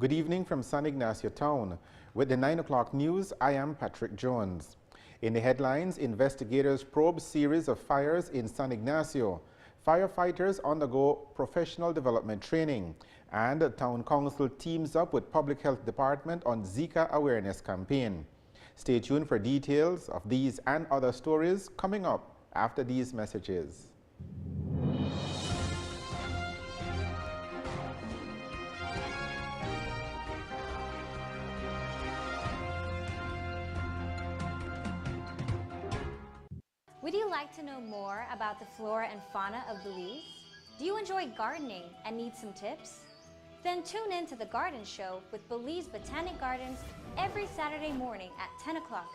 Good evening from San Ignacio Town. With the 9 o'clock news, I am Patrick Jones. In the headlines, investigators probe series of fires in San Ignacio. Firefighters undergo professional development training. And the Town Council teams up with Public Health Department on Zika awareness campaign. Stay tuned for details of these and other stories coming up after these messages. Would you like to know more about the flora and fauna of Belize? Do you enjoy gardening and need some tips? Then tune in to The Garden Show with Belize Botanic Gardens every Saturday morning at 10 o'clock,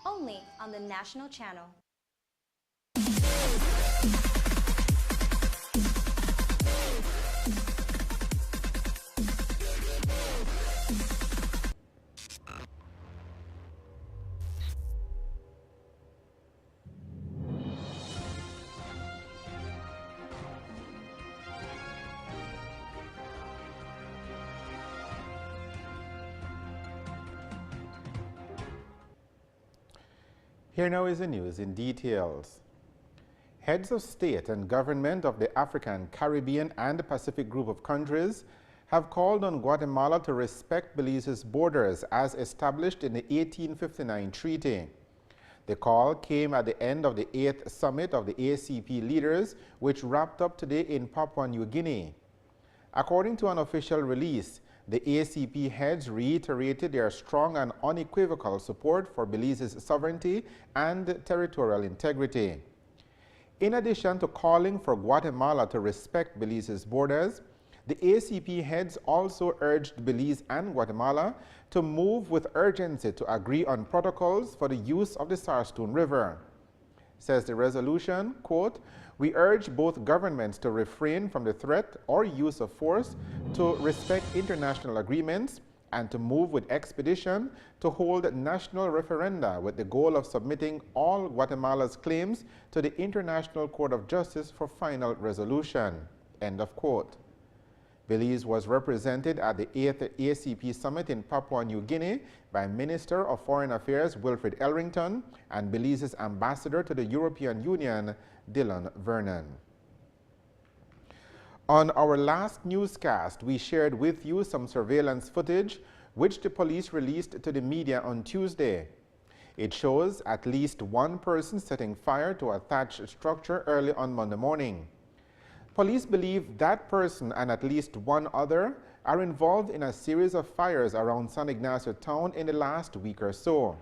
only on the National Channel. Here now is the news in details. Heads of state and government of the African, Caribbean, and the Pacific group of countries have called on Guatemala to respect Belize's borders as established in the 1859 treaty. The call came at the end of the 8th summit of the ACP leaders, which wrapped up today in Papua New Guinea. According to an official release, the ACP heads reiterated their strong and unequivocal support for Belize's sovereignty and territorial integrity. In addition to calling for Guatemala to respect Belize's borders, the ACP heads also urged Belize and Guatemala to move with urgency to agree on protocols for the use of the Sarstone River. Says the resolution, quote, "We urge both governments to refrain from the threat or use of force, to respect international agreements, and to move with expedition to hold national referenda with the goal of submitting all Guatemala's claims to the International Court of Justice for final resolution." End of quote. Belize was represented at the 8th ACP Summit in Papua New Guinea by Minister of Foreign Affairs Wilfred Elrington and Belize's ambassador to the European Union, Dylan Vernon. On our last newscast, we shared with you some surveillance footage which the police released to the media on Tuesday. It shows at least one person setting fire to a thatched structure early on Monday morning. Police believe that person and at least one other are involved in a series of fires around San Ignacio Town in the last week or so.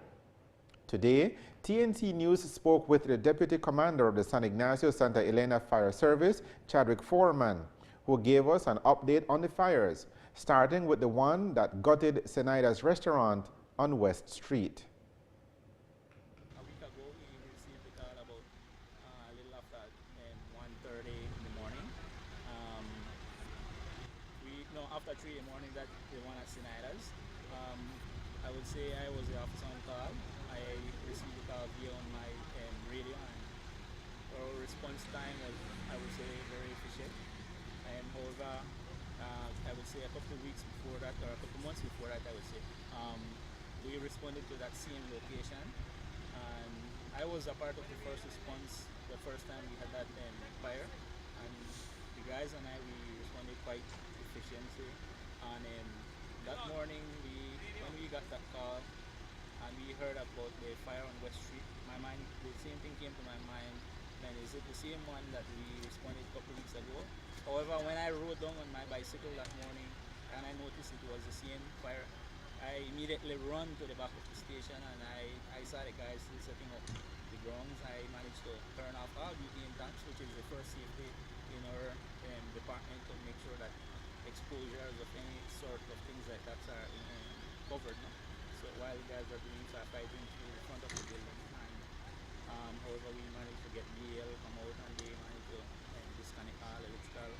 Today, TNC News spoke with the Deputy Commander of the San Ignacio Santa Elena Fire Service, Chadwick Foreman, who gave us an update on the fires, starting with the one that gutted Senaida's restaurant on West Street. A week ago, we received a call about a little after 1:30 in the morning. After 3 in the morning that they want at Senaida's. I would say I was the officer on call. I received the call via on my radio, and our response time was, I would say, very efficient. However, I would say a couple of weeks before that, or a couple of months before that, I would say, we responded to that same location, and I was a part of the first response the first time we had that fire, and the guys and I, we responded quite efficiently. And that morning, when we got that call and we heard about the fire on West Street, the same thing came to my mind. And is it the same one that we responded a couple of weeks ago? However, when I rode down on my bicycle that morning and I noticed it was the same fire, I immediately run to the back of the station, and I saw the guys still setting up the grounds. I managed to turn off all butane tanks, which is the first safety in our department, to make sure that exposures of any sort of things like that are covered. No? So while the guys are doing firefighting through the front of the building, and however we managed to get BL come out, and they managed to disconnect all electrical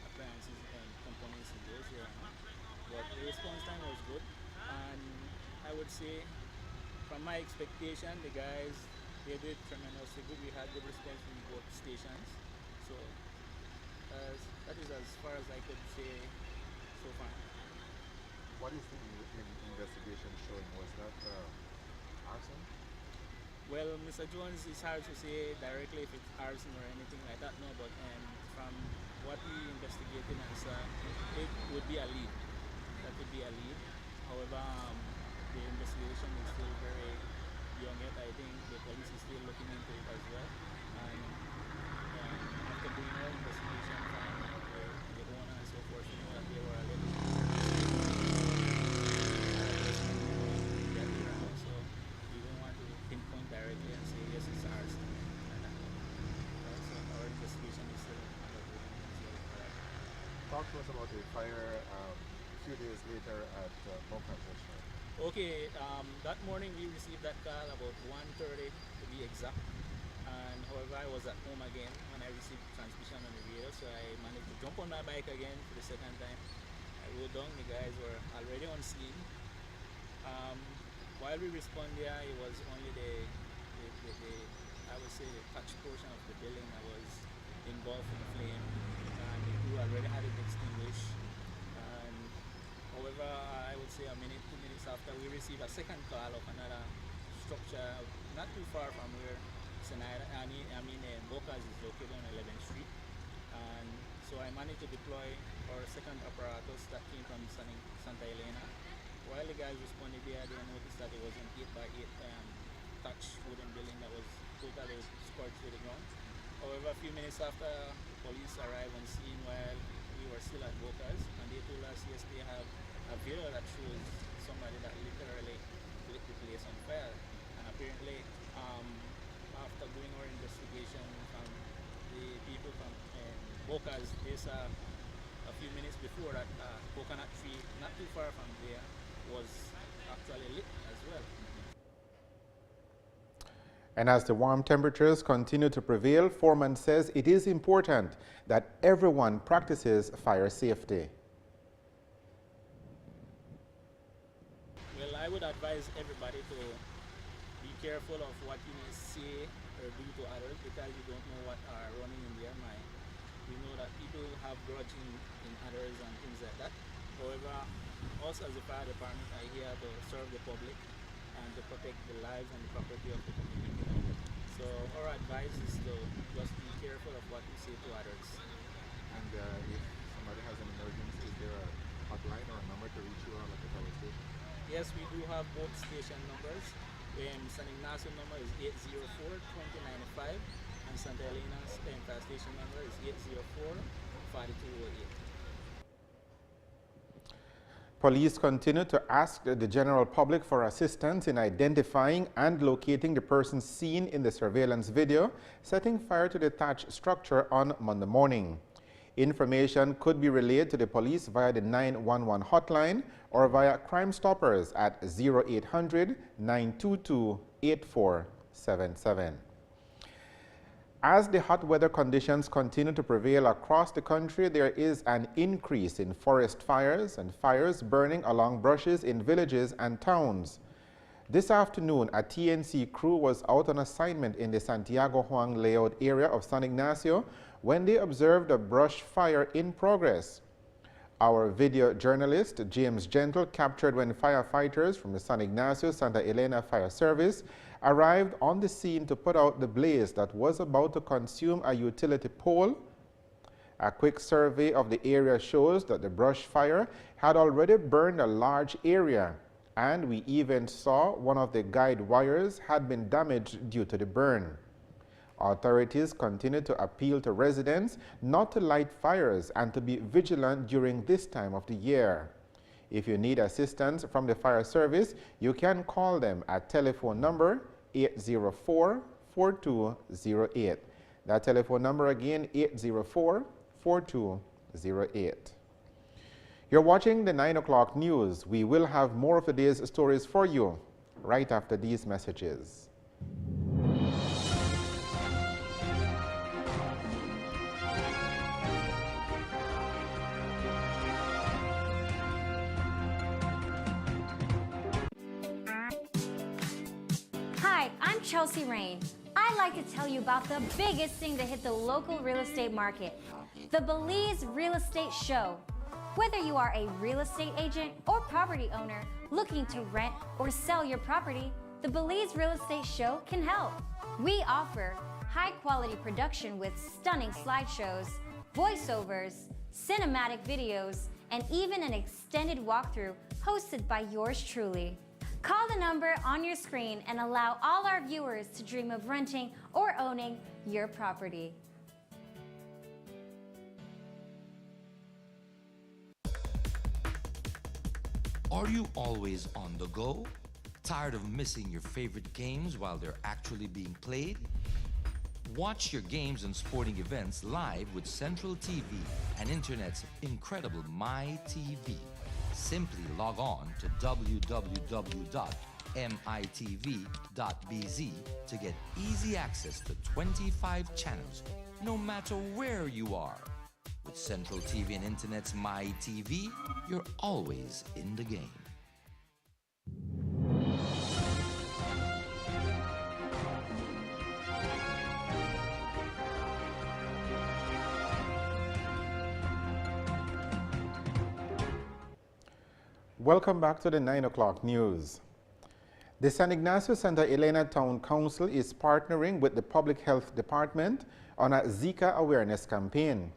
appliances and components in those here. No? But the response time was good, and I would say from my expectation, the guys, they did tremendously good. We had good response from both stations. So that is as far as I could say so far. What is the investigation showing? Was that arson? Well, Mr. Jones, it's hard to say directly if it's arson or anything like that, no, but from what we investigated, it would be a lead. That would be a lead. However, the investigation is still very young yet. I think the police is still looking into it as well. And after doing our investigation, from the owner and so forth, you know that they were a little so we don't want to pinpoint directly and say yes, it's ours. So our investigation is still underway. Talk to us about the fire a few days later at Bocas restaurant. Okay, that morning we received that call about 1:30 to be exact. And however, I was at home again when I received transmission on the radio, so I managed to jump on my bike again for the second time. I rode down, the guys were already on scene. While we respond there, it was only the I would say the touch portion of the building that was engulfed in flame, and the crew already had it extinguished. And however, I would say a minute, 2 minutes after, we received a second call of another structure not too far from where Bocas is located on 11th Street. And so I managed to deploy our second apparatus that came from Santa Elena. While the guys responded there, they noticed that it was an 8x8 touch wooden building that was totally scorched to the ground. However, a few minutes after, police arrived on scene while we were still at Bocas, and they told us yes, they have a video that shows somebody that literally lit the place on fire. And apparently, after doing our investigation from the people from Bocas, there's a few minutes before that coconut tree not too far from there was actually lit as well. And as the warm temperatures continue to prevail, Foreman says it is important that everyone practices fire safety. Well, I would advise everybody to be careful of what you may say or do to others, because you don't know what are running in their mind. We know that people have grudge in others and things like that. However, us as a fire department are here to serve the public and to protect the lives and the property of the community. So our advice is to just be careful of what you say to others. And if somebody has an emergency, is there a hotline or a number to reach you on like a fire station? Yes, we do have both station numbers. San Ignacio number is 804-2095 and Santa Elena's fire station number is 804-4208. Police continue to ask the general public for assistance in identifying and locating the person seen in the surveillance video setting fire to the thatched structure on Monday morning. Information could be relayed to the police via the 911 hotline or via Crime Stoppers at 0800-922-8477. As the hot weather conditions continue to prevail across the country, there is an increase in forest fires and fires burning along brushes in villages and towns. This afternoon, a TNC crew was out on assignment in the Santiago Huang layout area of San Ignacio when they observed a brush fire in progress. Our video journalist, James Gentle, captured when firefighters from the San Ignacio Santa Elena Fire Service arrived on the scene to put out the blaze that was about to consume a utility pole. A quick survey of the area shows that the brush fire had already burned a large area, and we even saw one of the guide wires had been damaged due to the burn. Authorities continue to appeal to residents not to light fires and to be vigilant during this time of the year. If you need assistance from the fire service, you can call them at telephone number 804-4208. That telephone number again, 804-4208. You're watching the 9 o'clock news. We will have more of today's stories for you right after these messages. Hi, I'm Chelsea Rain. I'd like to tell you about the biggest thing to hit the local real estate market, the Belize Real Estate Show. Whether you are a real estate agent or property owner looking to rent or sell your property, the Belize Real Estate Show can help. We offer high-quality production with stunning slideshows, voiceovers, cinematic videos, and even an extended walkthrough hosted by yours truly. Call the number on your screen and allow all our viewers to dream of renting or owning your property. Are you always on the go? Tired of missing your favorite games while they're actually being played? Watch your games and sporting events live with Central TV and Internet's incredible MyTV. Simply log on to www.mitv.bz to get easy access to 25 channels, no matter where you are. With Central TV and Internet's MyTV, you're always in the game. Welcome back to the 9 o'clock news. The San Ignacio Santa Elena Town Council is partnering with the Public Health Department on a Zika awareness campaign.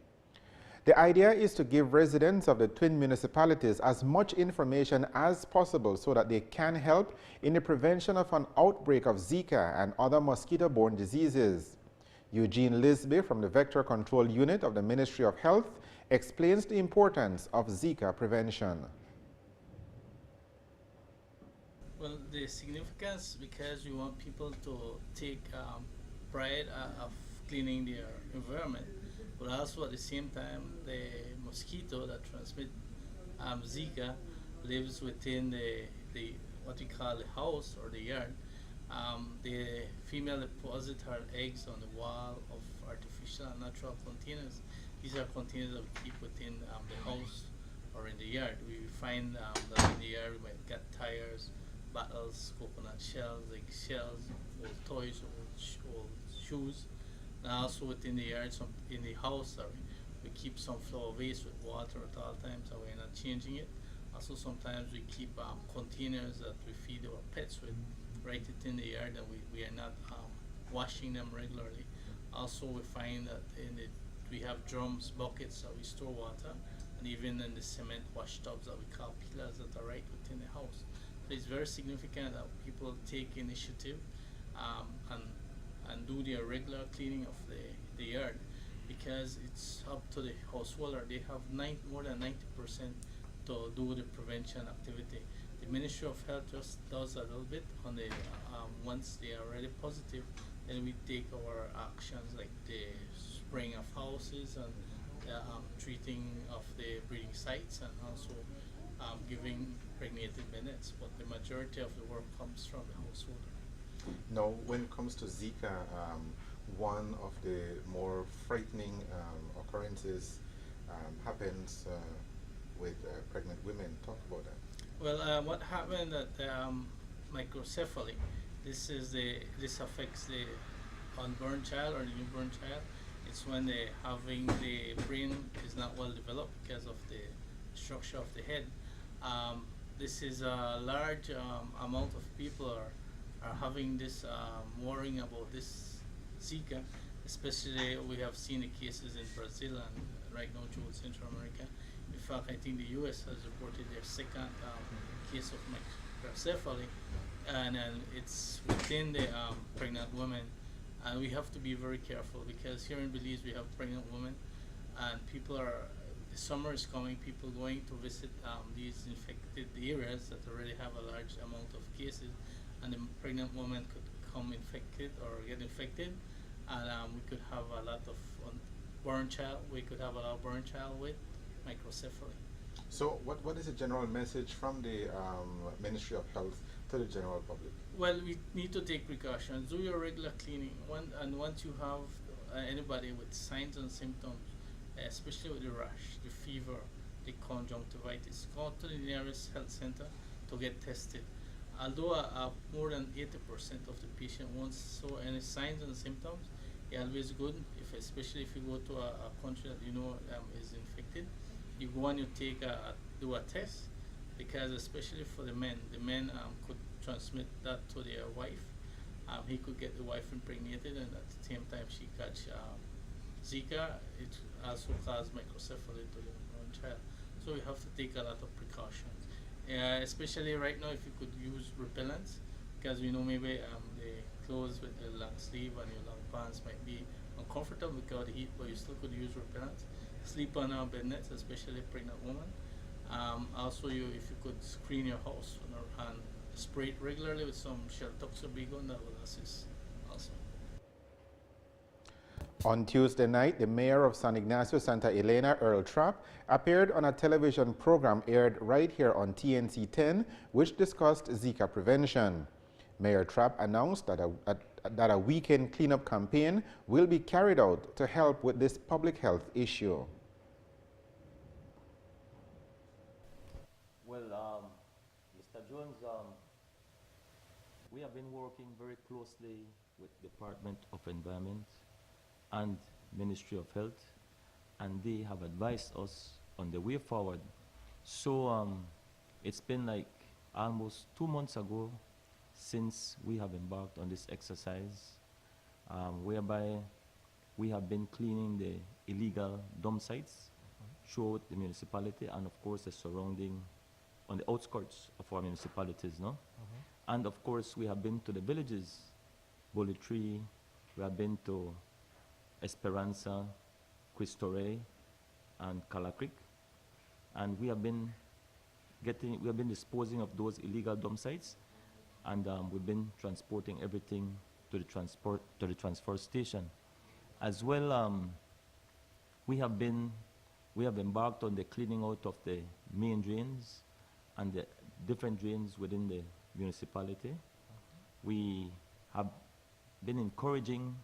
The idea is to give residents of the twin municipalities as much information as possible so that they can help in the prevention of an outbreak of Zika and other mosquito-borne diseases. Eugene Lisby from the Vector Control Unit of the Ministry of Health explains the importance of Zika prevention. Well, the significance because we want people to take pride of cleaning their environment, but also at the same time the mosquito that transmit Zika lives within the what we call the house or the yard. The female deposit her eggs on the wall of artificial and natural containers. These are containers that we keep within the house or in the yard. We find that in the yard we might get tires, bottles, coconut shells, egg shells, old toys, old shoes. And also within the yard, in the house, we keep some flower vase with water at all times, so we're not changing it. Also sometimes we keep containers that we feed our pets with right in the yard, and we are not washing them regularly. Also we find that we have drums, buckets that we store water, and even in the cement wash tubs that we call pillars that are right within the house. It's very significant that people take initiative and do their regular cleaning of the yard, because it's up to the householder. They have more than 90% to do the prevention activity. The Ministry of Health just does a little bit on the once they are already positive, then we take our actions like the spraying of houses and treating of the breeding sites, and also giving pregnated minutes, but the majority of the work comes from the householder. Now, when it comes to Zika, one of the more frightening occurrences happens with pregnant women. Talk about that. Well, what happened at microcephaly? This affects the unborn child or the newborn child. It's when the brain is not well developed because of the structure of the head. This is a large amount of people are having this worrying about this Zika. Especially we have seen the cases in Brazil and right now through Central America. In fact, I think the U.S. has reported their second case of microcephaly, and it's within the pregnant women. And we have to be very careful because here in Belize we have pregnant women, and the summer is coming, people going to visit these infected areas that already have a large amount of cases, and the pregnant woman could become infected or get infected, and we could have a lot of born child. We could have a lot of born child with microcephaly. So, what is the general message from the Ministry of Health to the general public? Well, we need to take precautions. Do your regular cleaning. Once you have anybody with signs and symptoms, especially with the rash, the fever, the conjunctivitis, go to the nearest health center to get tested. Although more than 80% of the patient won't show any signs and symptoms, it's always good, especially if you go to a country that you know is infected. you go and you do a test, because especially for the men could transmit that to their wife. He could get the wife impregnated, and at the same time she catch Zika. It also cause microcephaly to the unborn child. So you have to take a lot of precautions, especially right now if you could use repellents, because we know maybe the clothes with the long sleeve and your long pants might be uncomfortable because of the heat, but you still could use repellents. Sleep on bed nets, especially a pregnant woman. Also, if you could screen your house and spray it regularly with some Sheltoxabigon, that will assist also. On Tuesday night, the mayor of San Ignacio Santa Elena, Earl Trapp, appeared on a television program aired right here on TNC 10, which discussed Zika prevention. Mayor Trapp announced that a weekend cleanup campaign will be carried out to help with this public health issue. Well, Mr. Jones, we have been working very closely with Department of Environment and Ministry of Health, and they have advised us on the way forward. So it's been like almost 2 months ago since we have embarked on this exercise, whereby we have been cleaning the illegal dump sites throughout the municipality, and of course the surrounding, on the outskirts of our municipalities, no? And of course we have been to the villages, Bully Tree, we have been to Esperanza, Cristo Rey, and Cala Creek, and we have been disposing of those illegal dump sites, and we've been transporting everything to the transfer station. As well, we have embarked on the cleaning out of the main drains and the different drains within the municipality. We have been encouraging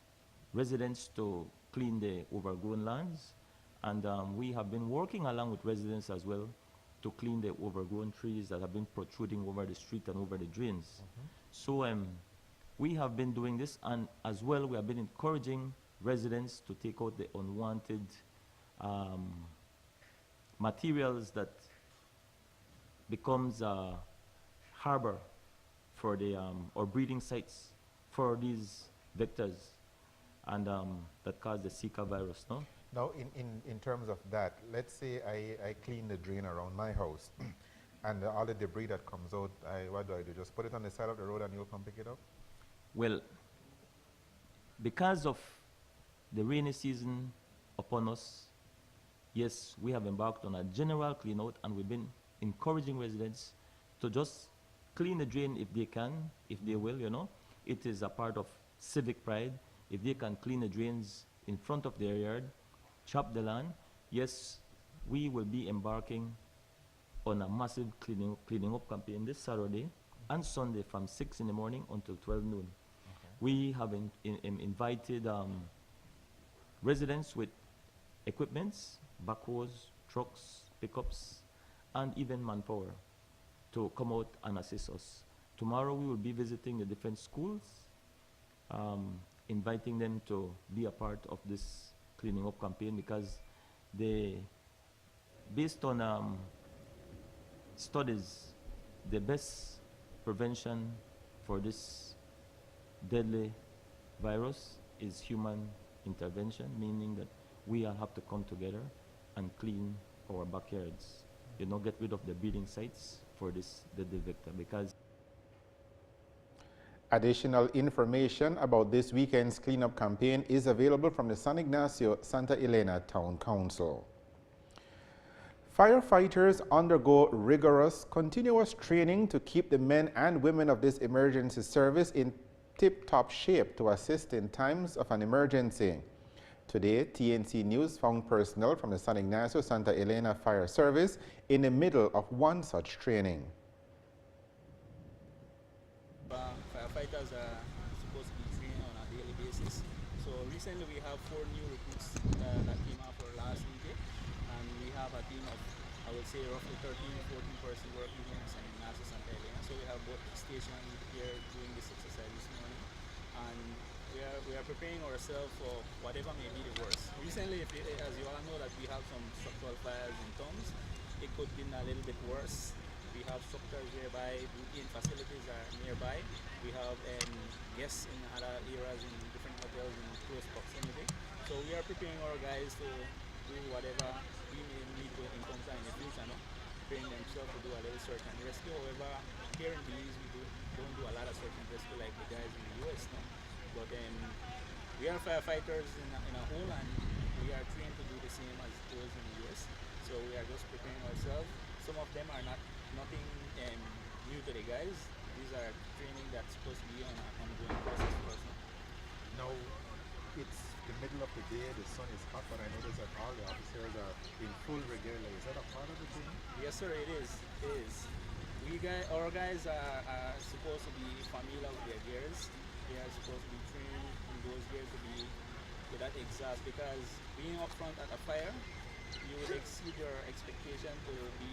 residents to clean the overgrown lands, and we have been working along with residents as well to clean the overgrown trees that have been protruding over the street and over the drains. So we have been doing this, and as well we have been encouraging residents to take out the unwanted materials that becomes a harbor for the or breeding sites for these vectors, and that cause the Zika virus, no? Now, in terms of that, let's say I clean the drain around my house and all the debris that comes out, what do I do? Just put it on the side of the road and you'll come pick it up? Well, because of the rainy season upon us, yes, we have embarked on a general clean out, and we've been encouraging residents to just clean the drain if they can, if they will, you know. It is a part of civic pride. If they can clean the drains in front of their yard, chop the land, yes, we will be embarking on a massive cleaning up campaign this Saturday and Sunday from 6 in the morning until 12 noon. Okay. We have invited residents with equipments, backhoes, trucks, pickups, and even manpower to come out and assist us. Tomorrow we will be visiting the different schools, inviting them to be a part of this cleaning up campaign, because based on studies, the best prevention for this deadly virus is human intervention, meaning that we all have to come together and clean our backyards, you know, get rid of the breeding sites for this deadly vector. Because additional information about this weekend's cleanup campaign is available from the San Ignacio Santa Elena Town Council. Firefighters undergo rigorous, continuous training to keep the men and women of this emergency service in tip-top shape to assist in times of an emergency. Today, TNC News found personnel from the San Ignacio Santa Elena Fire Service in the middle of one such training. Firefighters are supposed to be trained on a daily basis. So recently we have 4 new recruits that came out for last weekend, and we have a team of, I would say, roughly 13 or 14 persons working here in San Ignacio Santa Elena. So we have both stationed here doing this exercise this morning, and we are preparing ourselves for whatever may be the worst. Recently, as you all know, that we have some structural fires in Toms. It could be a little bit worse. We have structures whereby routine facilities are nearby. We have guests in other areas in different hotels in close proximity. So we are preparing our guys to do whatever we may need to encounter in the future, no? Preparing themselves to do a little search and rescue. However, here in Belize we don't do a lot of search and rescue like the guys in the US, no? But we are firefighters in a whole, and we are trained to do the same as those in the US. So we are just preparing ourselves. Some of them are nothing new to the guys. These are training that's supposed to be on an ongoing process for us. Now, it's the middle of the day, the sun is hot, but I notice that all the officers are in full regalia. Is that a part of the training? Yes, sir, it is. It is. Our guys are supposed to be familiar with their gears. They are supposed to be trained in those gears to be to that exhaust, because being up front at a fire, you would exceed your expectation to be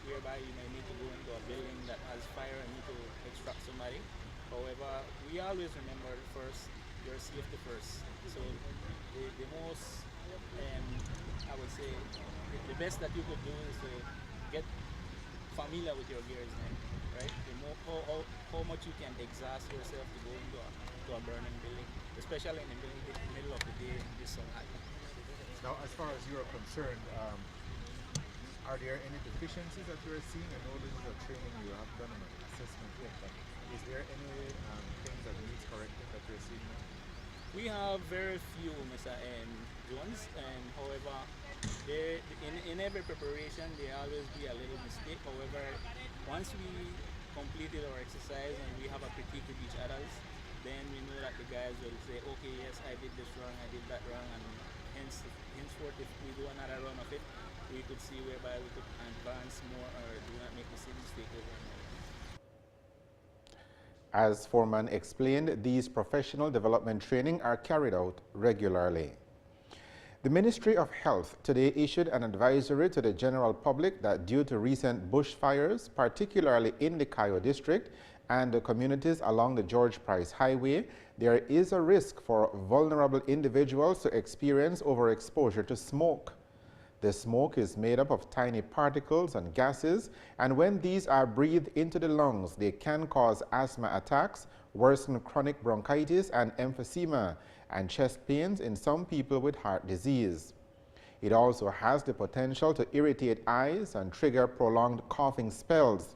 whereby you may need to go into a building that has fire and need to extract somebody. However, we always remember first, your safety first. So the most, I would say, the best that you could do is to get familiar with your gears, man, right? The more, how much you can exhaust yourself to go into a burning building, especially in the middle of the day in this sun. Now, as far as you are concerned, are there any deficiencies that you're seeing? I know this is a training you have done an assessment yet, but is there any things that needs correcting that you're seeing now? We have very few, Mr. Jones, and however, in every preparation there always be a little mistake. However, once we completed our exercise and we have a critique with each other, then we know that the guys will say, okay, yes, I did this wrong, I did that wrong, and henceforth, if we do another run of it, we could see whereby we could advance more or do not make the same mistake over and over. As Foreman explained, these professional development training are carried out regularly. The Ministry of Health today issued an advisory to the general public that due to recent bushfires, particularly in the Cayo district and the communities along the George Price Highway, there is a risk for vulnerable individuals to experience overexposure to smoke. The smoke is made up of tiny particles and gases, and when these are breathed into the lungs, they can cause asthma attacks, worsen chronic bronchitis and emphysema, and chest pains in some people with heart disease. It also has the potential to irritate eyes and trigger prolonged coughing spells.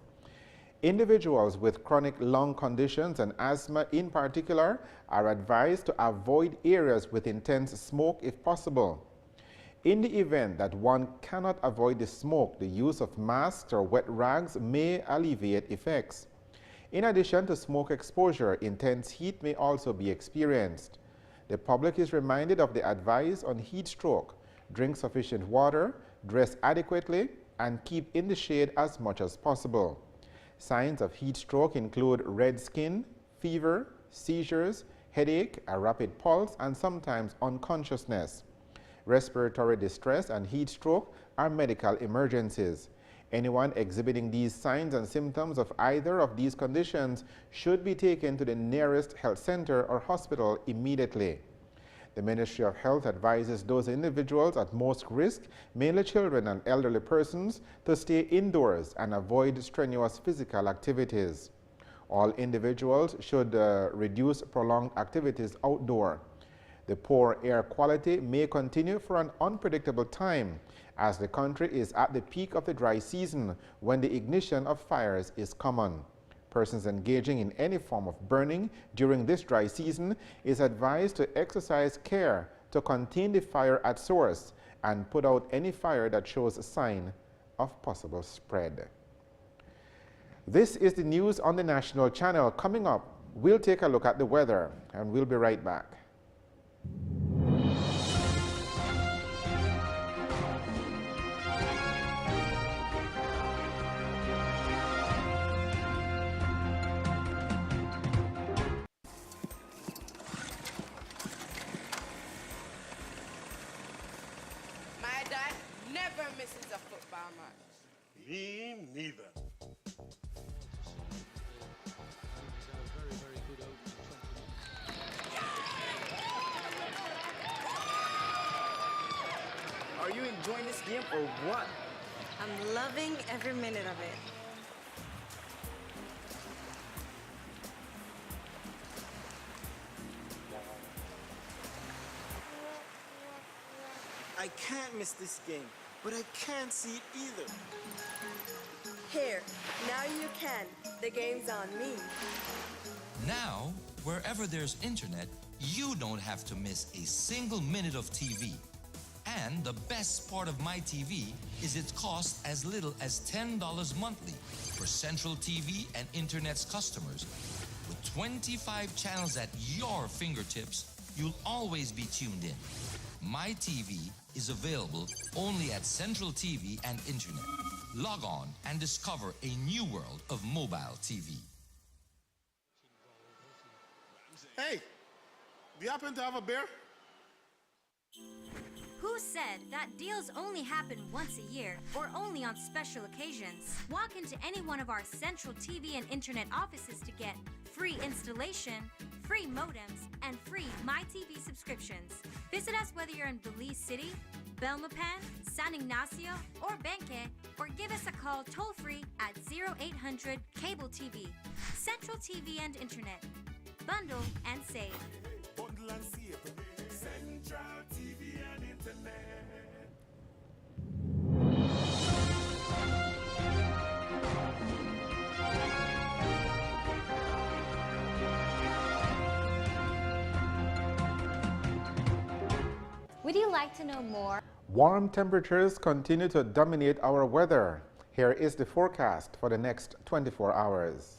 Individuals with chronic lung conditions and asthma in particular are advised to avoid areas with intense smoke if possible. In the event that one cannot avoid the smoke, the use of masks or wet rags may alleviate effects. In addition to smoke exposure, intense heat may also be experienced. The public is reminded of the advice on heat stroke: drink sufficient water, dress adequately, and keep in the shade as much as possible. Signs of heat stroke include red skin, fever, seizures, headache, a rapid pulse, and sometimes unconsciousness. Respiratory distress and heat stroke are medical emergencies. Anyone exhibiting these signs and symptoms of either of these conditions should be taken to the nearest health center or hospital immediately. The Ministry of Health advises those individuals at most risk, mainly children and elderly persons, to stay indoors and avoid strenuous physical activities. All individuals should reduce prolonged activities outdoor. The poor air quality may continue for an unpredictable time, as the country is at the peak of the dry season when the ignition of fires is common. Persons engaging in any form of burning during this dry season is advised to exercise care to contain the fire at source and put out any fire that shows a sign of possible spread. This is the news on the National Channel. Coming up, we'll take a look at the weather, and we'll be right back. My dad never misses a football match. Me neither. you enjoying this game or what? I'm loving every minute of it. I can't miss this game, but I can't see it either. Here, now you can. The game's on me. Now, wherever there's internet, you don't have to miss a single minute of TV. And the best part of MyTV is its cost as little as $10 monthly for Central TV and Internet's customers. With 25 channels at your fingertips, you'll always be tuned in. MyTV is available only at Central TV and Internet. Log on and discover a new world of mobile TV. Hey, do you happen to have a beer? Who said that deals only happen once a year or only on special occasions? Walk into any one of our Central TV and Internet offices to get free installation, free modems, and free MyTV subscriptions. Visit us whether you're in Belize City, Belmopan, San Ignacio, or Benque, or give us a call toll-free at 0800 Cable TV. Central TV and Internet. Bundle and save. Bundle and save. Central TV and Internet. Would you like to know more? Warm temperatures continue to dominate our weather. Here is the forecast for the next 24 hours.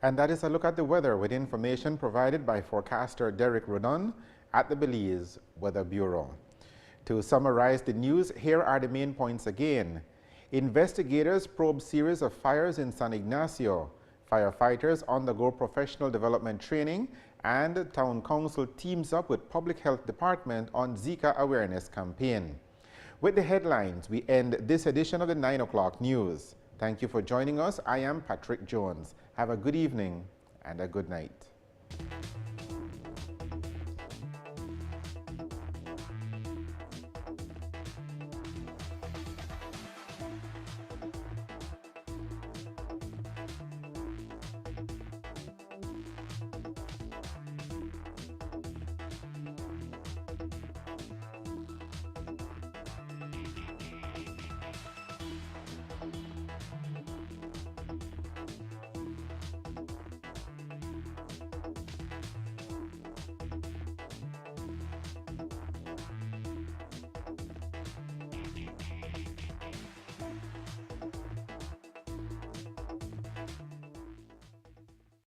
And that is a look at the weather with information provided by forecaster Derek Rodon at the Belize Weather Bureau. To summarize the news, here are the main points again. Investigators probe series of fires in San Ignacio. Firefighters undergo professional development training, and Town Council teams up with Public Health Department on Zika awareness campaign. With the headlines, we end this edition of the 9 o'clock news. Thank you for joining us. I am Patrick Jones. Have a good evening and a good night.